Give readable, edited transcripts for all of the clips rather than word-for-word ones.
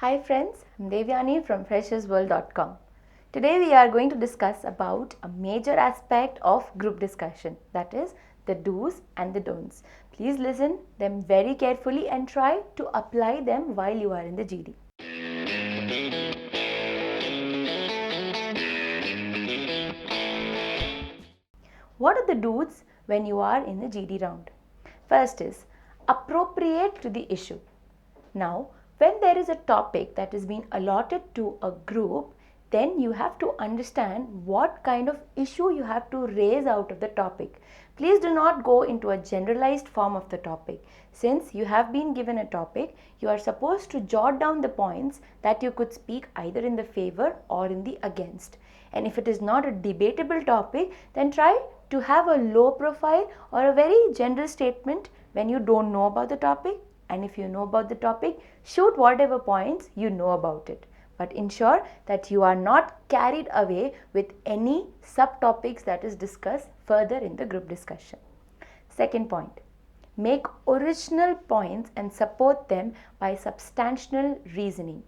Hi friends, I'm Devyani from freshersworld.com. Today we are going to discuss about a major aspect of group discussion, that is the do's and the don'ts. Please listen them very carefully and try to apply them while you are in the GD. What are the do's when you are in the GD round? First is appropriate to the issue. Now, when there is a topic that is being allotted to a group, then you have to understand what kind of issue you have to raise out of the topic. Please do not go into a generalized form of the topic. Since you have been given a topic, you are supposed to jot down the points that you could speak either in the favor or in the against. And if it is not a debatable topic, then try to have a low profile or a very general statement when you don't know about the topic. And if you know about the topic, shoot whatever points you know about it. But ensure that you are not carried away with any subtopics that is discussed further in the group discussion. Second point, make original points and support them by substantial reasoning.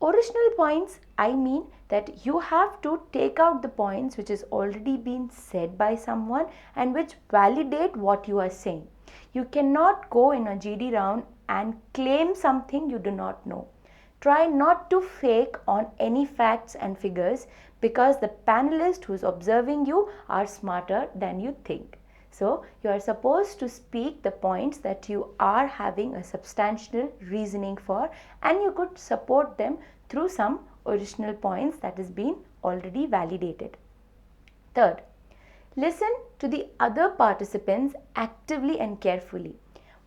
Original points, I mean that you have to take out the points which is already been said by someone and which validate what you are saying. You cannot go in a GD round and claim something you do not know. Try not to fake on any facts and figures because the panelists who is observing you are smarter than you think. So, you are supposed to speak the points that you are having a substantial reasoning for, and you could support them through some original points that has been already validated. Third, listen to the other participants actively and carefully.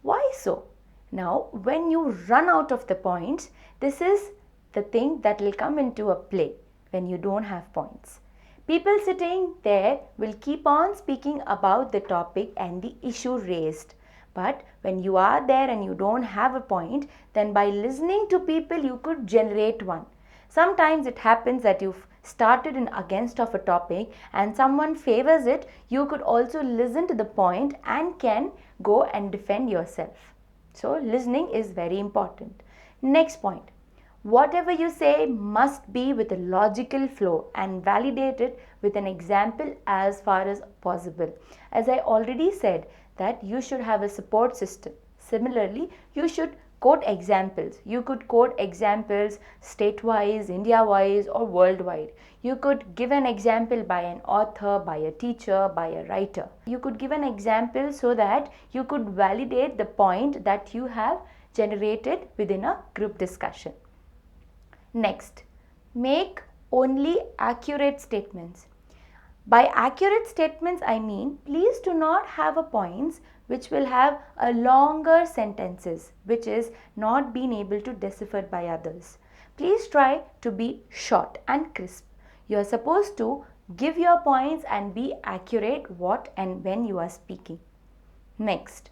Why so? Now, when you run out of the points, this is the thing that will come into a play when you don't have points. People sitting there will keep on speaking about the topic and the issue raised. But when you are there and you don't have a point, then by listening to people you could generate one. Sometimes it happens that you've started in against of a topic and someone favors it, you could also listen to the point and can go and defend yourself. So listening is very important. Next point. Whatever you say must be with a logical flow and validate it with an example as far as possible. As I already said that you should have a support system. Similarly, you should quote examples. You could quote examples state-wise, India-wise or worldwide. You could give an example by an author, by a teacher, by a writer. You could give an example so that you could validate the point that you have generated within a group discussion. Next, make only accurate statements. By accurate statements, I mean please do not have a points which will have a longer sentences which is not being able to deciphered by others. Please try to be short and crisp. You are supposed to give your points and be accurate what and when you are speaking. Next,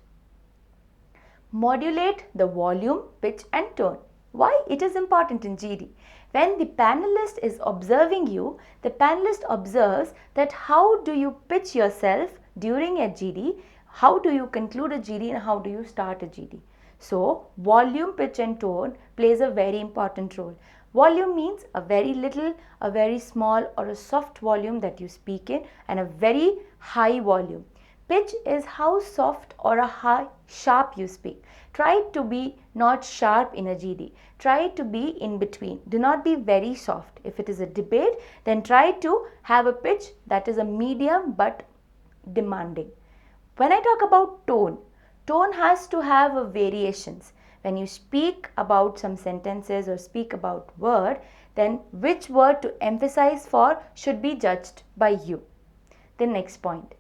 modulate the volume, pitch and tone. Why it is important in GD? When the panelist is observing you, the panelist observes that how do you pitch yourself during a GD, how do you conclude a GD and how do you start a GD. So, volume, pitch and tone plays a very important role. Volume means a very little, a very small or a soft volume that you speak in and a very high volume. Pitch is how soft or how sharp you speak. Try to be not sharp in a GD. Try to be in between. Do not be very soft. If it is a debate, then try to have a pitch that is a medium but demanding. When I talk about tone, tone has to have a variations. When you speak about some sentences or speak about word, then which word to emphasize for should be judged by you. The next point.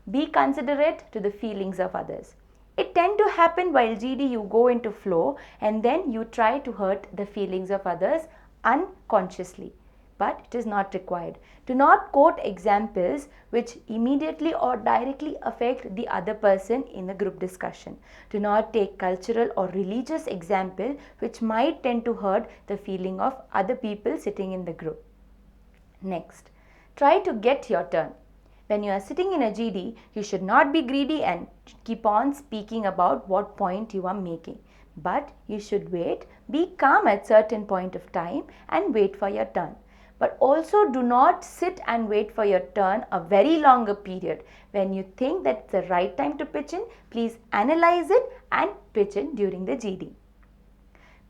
Be considerate to the feelings of others. It tends to happen while GD you go into flow and then you try to hurt the feelings of others unconsciously. But it is not required. Do not quote examples which immediately or directly affect the other person in the group discussion. Do not take cultural or religious example which might tend to hurt the feeling of other people sitting in the group. Next, try to get your turn. When you are sitting in a GD, you should not be greedy and keep on speaking about what point you are making. But you should wait, be calm at certain point of time and wait for your turn. But also do not sit and wait for your turn a very longer period. When you think that's the right time to pitch in, please analyze it and pitch in during the GD.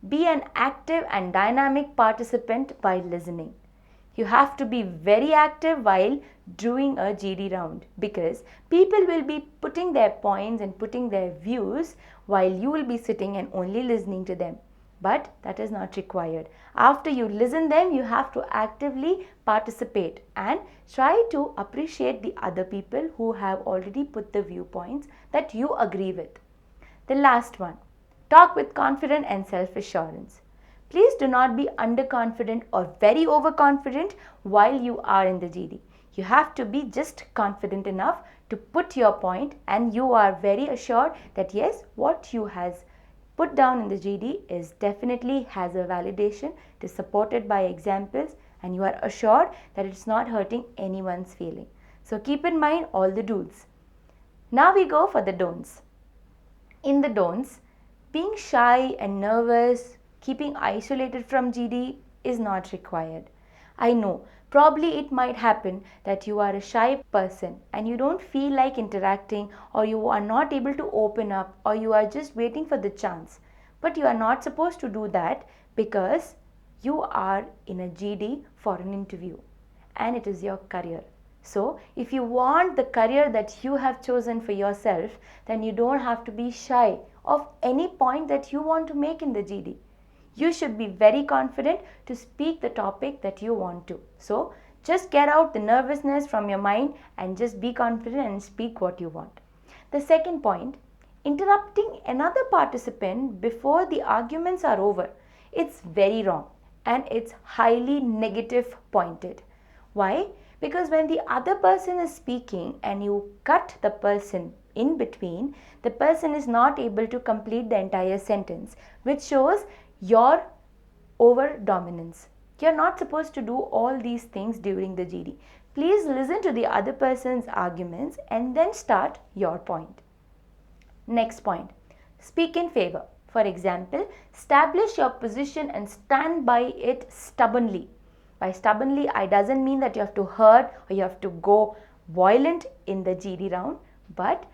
Be an active and dynamic participant while listening. You have to be very active while doing a GD round, because people will be putting their points and putting their views while you will be sitting and only listening to them. But that is not required. After you listen them, you have to actively participate and try to appreciate the other people who have already put the viewpoints that you agree with. The last one, talk with confidence and self-assurance. Please do not be underconfident or very overconfident while you are in the GD. You have to be just confident enough to put your point, and you are very assured that yes, what you has put down in the GD is definitely has a validation, it is supported by examples, and you are assured that it's not hurting anyone's feeling. So keep in mind all the do's. Now we go for the don'ts. In the don'ts, being shy and nervous, keeping isolated from GD is not required. I know, probably it might happen that you are a shy person and you don't feel like interacting, or you are not able to open up, or you are just waiting for the chance. But you are not supposed to do that, because you are in a GD for an interview and it is your career. So if you want the career that you have chosen for yourself, then you don't have to be shy of any point that you want to make in the GD. You should be very confident to speak the topic that you want to. So just get out the nervousness from your mind and just be confident and speak what you want. The second point, interrupting another participant before the arguments are over. It's very wrong and it's highly negative pointed. Why? Because when the other person is speaking and you cut the person in between, the person is not able to complete the entire sentence, which shows your over dominance. You're not supposed to do all these things during the GD. Please listen to the other person's arguments and then start your point. Next point, speak in favor. For example, establish your position and stand by it stubbornly. By stubbornly, I doesn't mean that you have to hurt or you have to go violent in the GD round, but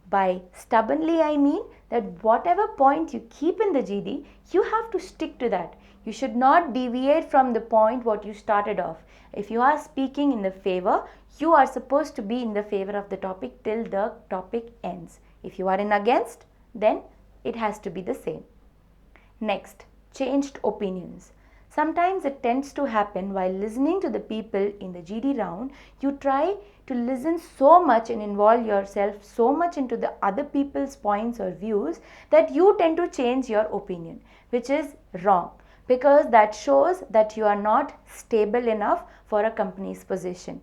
by stubbornly, I mean that whatever point you keep in the GD, you have to stick to that. You should not deviate from the point what you started off. If you are speaking in the favor, you are supposed to be in the favor of the topic till the topic ends. If you are in against, then it has to be the same. Next, changed opinions. Sometimes it tends to happen while listening to the people in the GD round, you try to listen so much and involve yourself so much into the other people's points or views that you tend to change your opinion, which is wrong, because that shows that you are not stable enough for a company's position.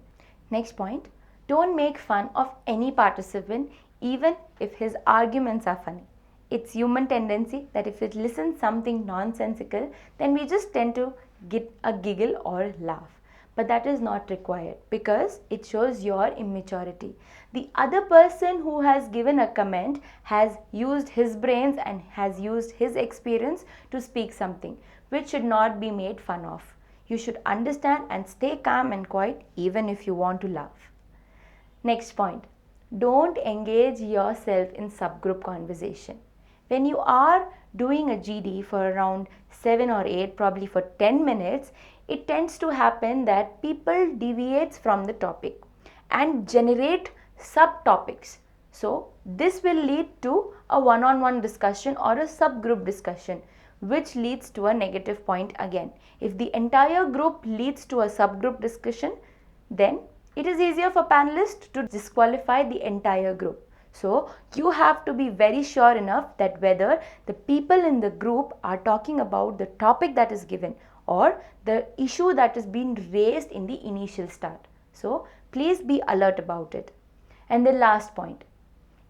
Next point, don't make fun of any participant even if his arguments are funny. It's human tendency that if it listens something nonsensical, then we just tend to get a giggle or laugh. But that is not required, because it shows your immaturity. The other person who has given a comment has used his brains and has used his experience to speak something, which should not be made fun of. You should understand and stay calm and quiet even if you want to laugh. Next point, don't engage yourself in subgroup conversation. When you are doing a GD for around 7 or 8, probably for 10 minutes, it tends to happen that people deviates from the topic and generate subtopics. So this will lead to a one-on-one discussion or a subgroup discussion, which leads to a negative point again. If the entire group leads to a subgroup discussion, then it is easier for panelists to disqualify the entire group. So you have to be very sure enough that whether the people in the group are talking about the topic that is given or the issue that is being raised in the initial start. So please be alert about it. And the last point,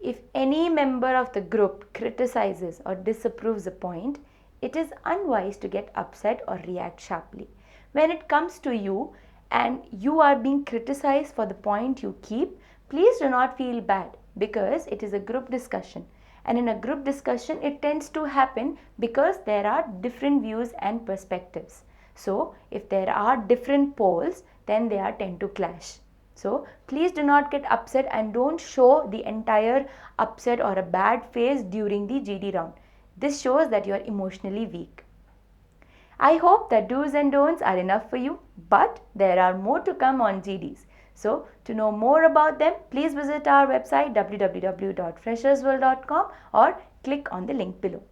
if any member of the group criticizes or disapproves a point, it is unwise to get upset or react sharply. When it comes to you and you are being criticized for the point you keep, please do not feel bad, because it is a group discussion And in a group discussion, it tends to happen because there are different views and perspectives. So if there are different poles, then they are tend to clash. So please do not get upset and don't show the entire upset or a bad face during the GD round. This shows that you are emotionally weak. I hope that do's and don'ts are enough for you, but there are more to come on GDs. So to know more about them, please visit our website www.freshersworld.com or click on the link below.